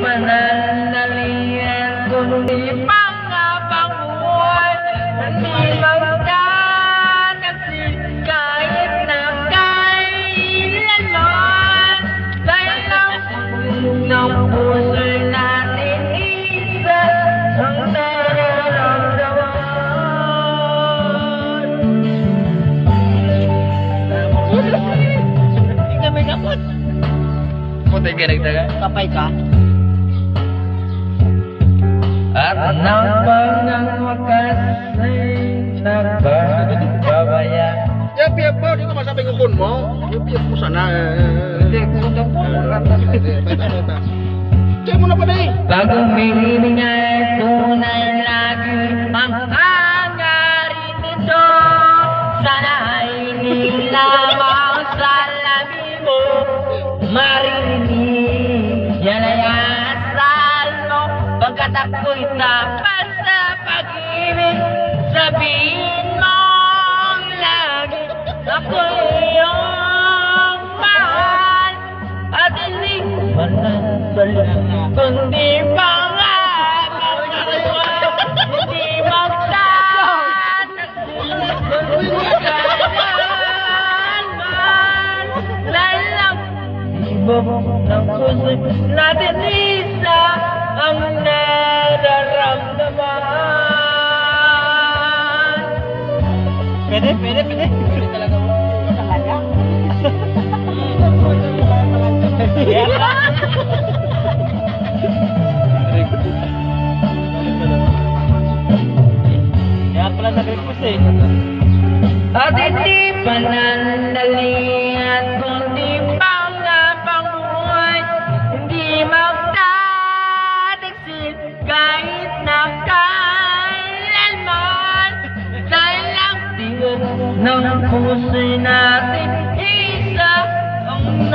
panandalian kundi pangabanguan hindi magdadagsin kahit na kailanman dahil ang ng puso natin isa ang nararamdaman. Tingnan may kapot. Putay ka nagtaga? Kapay ka? At nang wakas ay nagbabaya. Piyap po, di ko masabi ng kun mo. Piyap po sana. Hindi, kutang po. Tiyan mo na pa na eh. Bagong miling ay tunay lagi ang hangarin nito. Sana ay hindi lamang sa labi mo marinig. Yan ay asal mo pagkat ako'y tapat sa pag-ibig. Sabihin mo lagi ako'y iyong mahal at hindi manandalan kundi pangabanguan hindi magdadagsin kundi kailanman lalang ibang ng puso natin isa ang nararamdaman. Pwede talaga mo. Talaga? Kaya pala nag-request eh. At hindi panandalian kundi pangabanguan hindi magdadagsin kahit na kailanman dahil ang tingin ng puso natin isa ang